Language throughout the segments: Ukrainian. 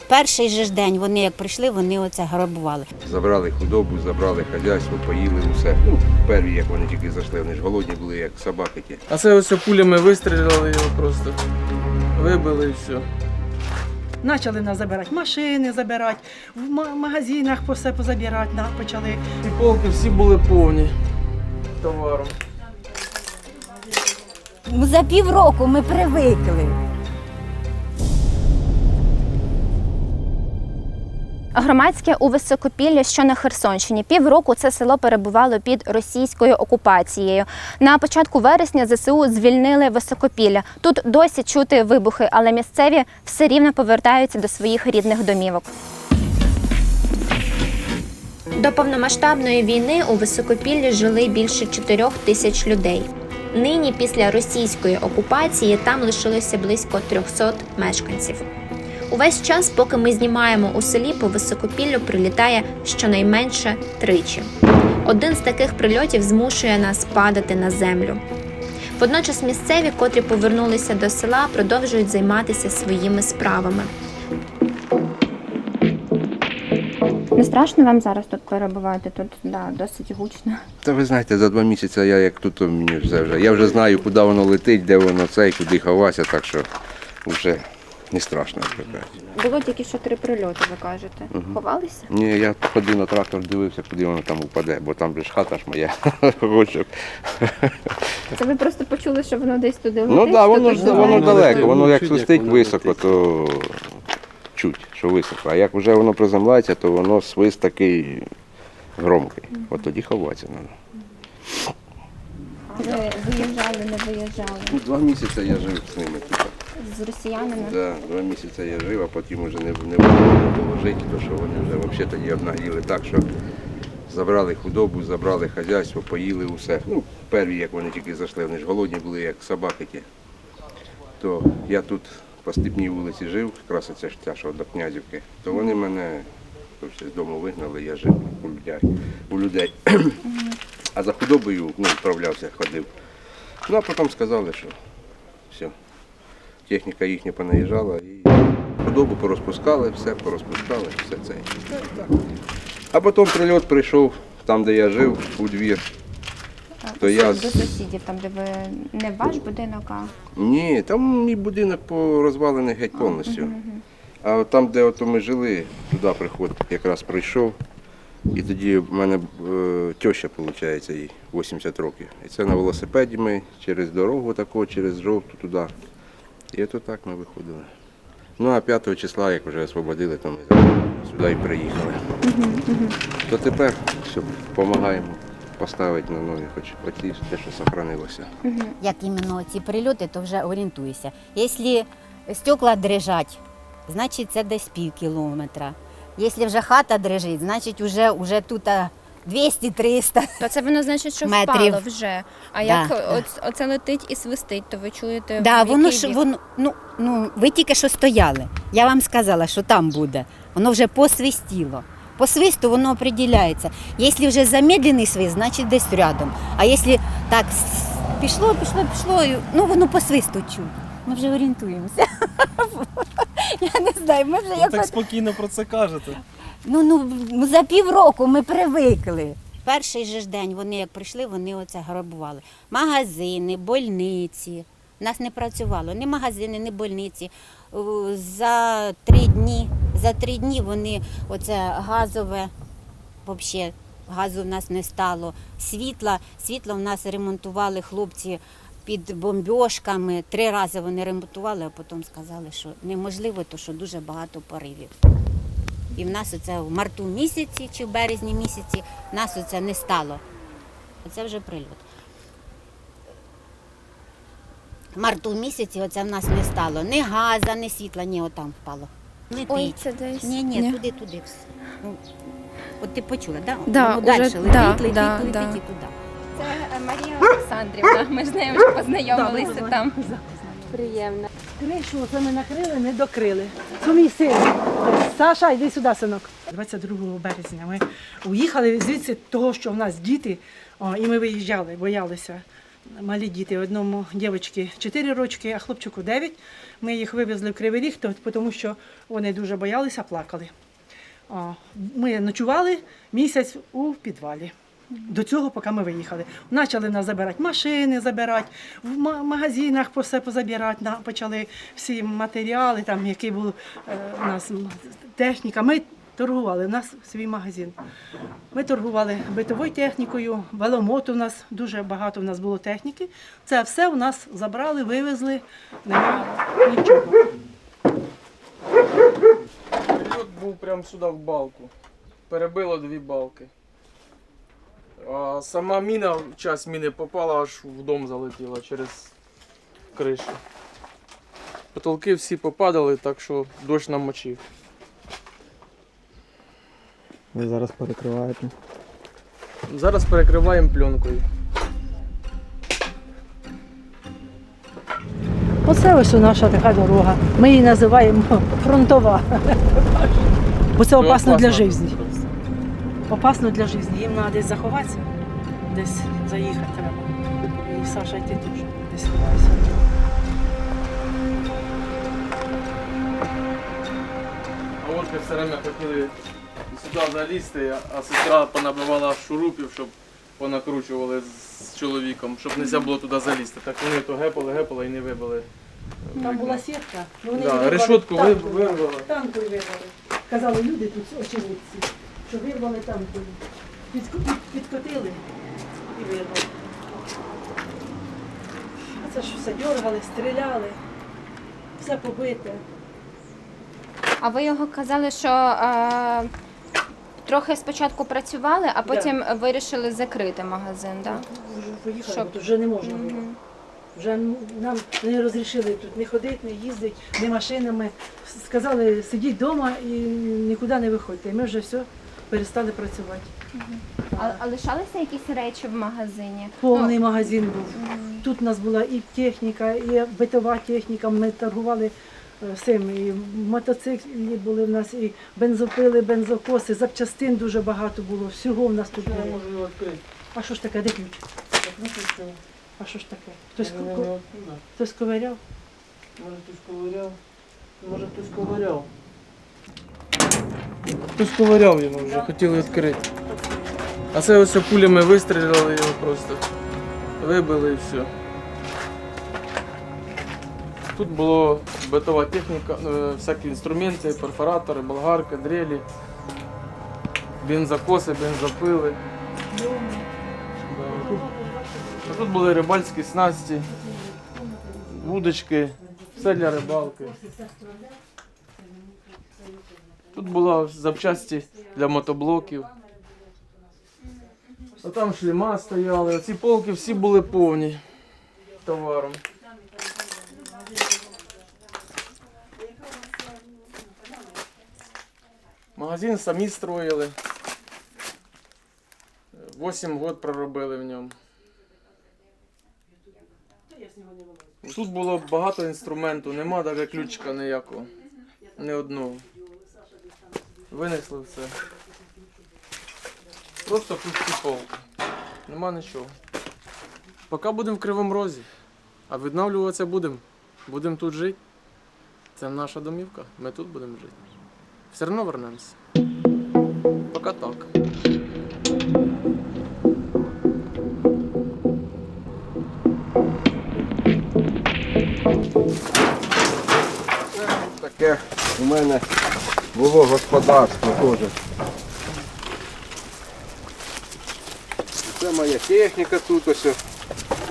Перший же ж день вони як прийшли, вони оце грабували. Забрали худобу, забрали хазяйство, поїли усе. Ну, перві, як вони тільки зайшли, вони ж голодні були, як собаки ті. А це ось пулями вистріляли його просто. Вибили і все. Почали нас забирати машини, забирати, в магазинах все позабирати почали. І полки всі були повні товаром. За півроку ми привикли. Громадське у Високопіллі, що на Херсонщині. Півроку це село перебувало під російською окупацією. На початку вересня ЗСУ звільнили Високопілля. Тут досі чути вибухи, але місцеві все рівно повертаються до своїх рідних домівок. До повномасштабної війни у Високопіллі жили більше 4 тисяч людей. Нині, після російської окупації, там лишилося близько 300 мешканців. Увесь час, поки ми знімаємо у селі, по Високопіллю прилітає щонайменше тричі. Один з таких прильотів змушує нас падати на землю. Водночас місцеві, котрі повернулися до села, продовжують займатися своїми справами. Не страшно вам зараз тут перебувати? Тут досить гучно. Та ви знаєте, за 2 місяці я як тут, мені вже, я вже знаю, куди воно летить, де воно це, і куди ховатися, так що вже не страшно. Було тільки що 3 прильоти, ви кажете. Ховалися? Ні, я ходив на трактор, дивився, куди воно там упаде, бо там же ж хата ж моя. Це ви просто почули, що воно десь туди летить? Ну так, воно далеко, воно як чуть, свистить як воно високо, летить. то чуть, що високо. А як вже воно приземляється, то воно свист такий громкий. От тоді ховатися треба. Ви виїжджали, не виїжджали? 2 місяці я жив з ними тут. З росіянами? Да, 2 місяці я жив, а потім вже не було жити, тому що вони вже взагалі тоді обнагліли так, що забрали худобу, забрали хазяйство, поїли усе. Ну, перві, як вони тільки зайшли, вони ж голодні були, як собаки ті. То я тут по Степній вулиці жив, якраз оця ж ця, що до Князівки, то вони мене з дому вигнали, я жив у людей. А за худобою вправлявся, ходив. Ну, а потім сказали, що все. Техніка їхня понаїжджала і худобу порозпускали, все це. А потім прильот прийшов там, де я жив, у двір. То До сусідів, там, де ви не ваш будинок, а... Ні, там мій будинок порозвалений геть повністю. А там, де ми жили, туди приход якраз прийшов. І тоді в мене теща, виходить, їй 80 років. І це на велосипеді ми через дорогу таку, через жовту туди. І от так ми виходили. Ну а 5 числа, як вже освободили, то ми сюди і приїхали. То тепер все, допомагаємо поставити на ноги, хоч те, що зберігалося. Як іменно ці прильоти, то вже орієнтуюся. Якщо стекла дрижать, значить це десь пів кілометра. Якщо вже хата дрижить, значить вже тут 200-300. То це воно значить, що метрів. впало вже. А як оце летить і свистить, то ви чуєте, Да, в воно який ж бік? ви тільки що стояли. Я вам сказала, що там буде. Воно вже посвистіло. По свисту воно определяється. Якщо вже замедлений свист, значить десь рядом. А якщо так пішло, воно по свисту чуть. Ми вже орієнтуємося. Я не знаю, ми вже Ви якось... так спокійно про це кажете. За півроку ми привикли. Перший же ж день вони як прийшли, вони оце грабували. Магазини, больниці. У нас не працювало ні магазини, ні больниці. За 3 дні вони оце газове, взагалі газу в нас не стало. Світло в нас ремонтували хлопці під бомбьошками. 3 рази вони ремонтували, а потім сказали, що неможливо, тому що дуже багато поривів. І в нас оце в марту місяці чи в березні місяці нас оце не стало. Оце вже прильот. В марту місяці оце в нас не стало. Ні газу, ні світла, ні, отам впало. Летить. Ой, це десь. Ні, туди. Ну, от ти почула, так? Да, Воно далі уже, летить да. і туди. Це Марія Олександрівна, ми з нею вже познайомилися там. Приємно. Кришу оце ми накрили, не докрили. Це мій син. Саша, йди сюди, синок. 22 березня ми уїхали звідси того, що в нас діти, і ми виїжджали, боялися. малі діти. Одному дівчинці 4 рочки, а хлопчику 9. Ми їх вивезли в Кривий Ріг, тому що вони дуже боялися, плакали. Ми ночували місяць у підвалі. До цього, поки ми виїхали. Почали нас забирати машини, забирати, в магазинах все позабирати, почали всі матеріали, там, які були у нас техніка. Ми торгували, у нас свій магазин. Ми торгували битовою технікою, веломоту у нас, дуже багато у нас було техніки. Це все у нас забрали, вивезли, нема нічого. Прильот був прямо сюди в балку. Перебило 2 балки. А сама міна, часть міни попала, аж в дом залетіла через кришу. Потолки всі попадали, так що дощ намочив. Ви зараз перекриваєте. Зараз перекриваємо пленкою. Оце ось наша така дорога. Ми її називаємо фронтова. Бо це опасно для життя. Опасно для життя. Їм треба десь заховатися, десь заїхати треба. І Саша, йти теж десь ховайся. А орки все время хотіли сюди залізти, а сестра понабивала шурупів, щоб понакручували з чоловіком, щоб не можна було туди залізти. Так вони то гепали і не вибили. Там була сітка. Вони Да, її решетку танкою. вирвали. Танкою вирвали. Казали люди тут очевидці, що вирвали танкою. Підкотили і вирвали. А це ж все дергали, стріляли, все побите. А ви його казали, що трохи спочатку працювали, а потім вирішили закрити магазин, так? Вже поїхали, Щоб- бо тут вже не можна було. Вже нам не розрішили тут не ходити, не їздити, не машинами. Сказали, сидіть вдома і нікуди не виходьте. І ми вже все перестали працювати. А лишалися якісь речі в магазині? Повний магазин був. Тут у нас була і техніка, і битова техніка. Ми торгували всім. І мотоциклі були в нас, і бензопили, бензокоси, запчастин дуже багато було. Всього в нас тут Я було. можу його відкрити. А що ж таке, де ключ? А що ж таке? Хтось, Я не оттуда. хтось ковиряв? Може хтось ковиряв? Може хтось ковиряв? Хтось ковиряв його вже, хотіли відкрити. А це ось пулями вистріляли його просто. Вибили і все. Тут була битова техніка, всякі інструменти, перфоратори, болгарки, дрелі, бензокоси, бензопили. Да. А тут були рибальські снасті, вудочки, все для рибалки. Тут були запчасті для мотоблоків. А там шлема стояли, ці полки всі були повні товаром. Магазин самі строїли. 8 років проробили в ньому. Тут було багато інструменту, нема навіть ключика ніякого. Ні одного. Винесли все. Просто пусті полки. Нема нічого. Поки будемо в Кривому Розі. А відновлюватися будемо. Будемо тут жити. Це наша домівка. Ми тут будемо жити. Все одно вернемося. Поки так. Таке у мене було господарство теж. Це моя техніка тут ось.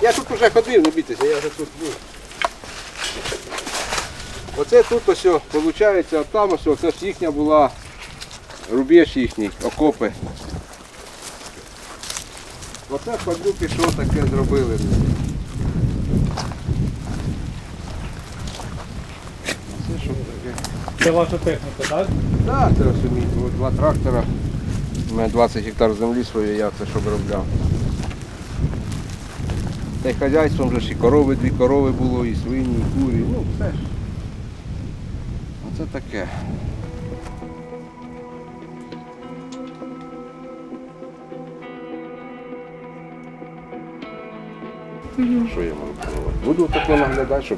Я тут вже ходив, не бійтеся, я вже тут був. Оце тут ось, виходить, а там ось, це їхня була рубеж їхній, окопи. Оце ходю пішов, таке зробили. Це що таке? Це ваша техніка, так? Так, це ось у мене 2 трактора. У мене 20 гектар землі своєї, я це щоб робляв. Та й хазяйством вже ж і корови, 2 корови було, і свині, і курі, ну все ж. Оце таке. Що я можу планувати? Буду тако наглядати, щоб.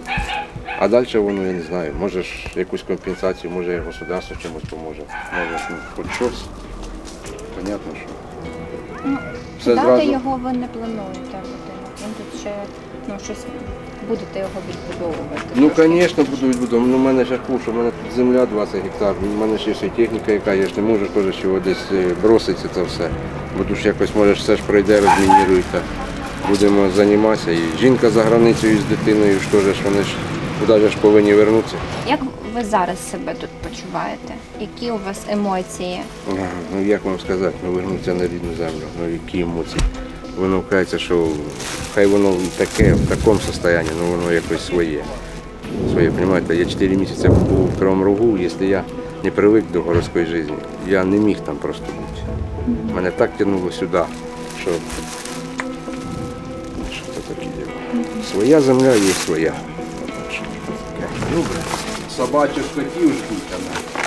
А далі воно, я не знаю, може ж якусь компенсацію, може государство чимось поможе. Може хоч щось. Понятно, що. Все Дати зразу. його ви не плануєте будинок. Він тут ще щось будете його відбудовувати. Ну, трошки. звісно, буду відбудовувати. Ну, у мене ж що, у мене тут земля 20 гектар, у мене ще є техніка, яка я ж не можу теж чого десь бросити це все. Бо ж якось, може, все ж пройде, розмінірують. Будемо займатися. І жінка за границею з дитиною, що ж вони ж куди ж повинні вернутися. Як ви зараз себе тут почуваєте? Які у вас емоції? Ну як вам сказати, вернутися на рідну землю, ну які емоції. Воно кажеться, що хай воно таке, в такому стані, але воно якось своє. Своє, розумієте, я 4 місяці був в Кривому Рогу, якщо я не привик до городської життя, я не міг там просто бути. Мене так тягнуло сюди, що це таке діло. Своя земля є своя. Добре. Собачу скотів ждуть.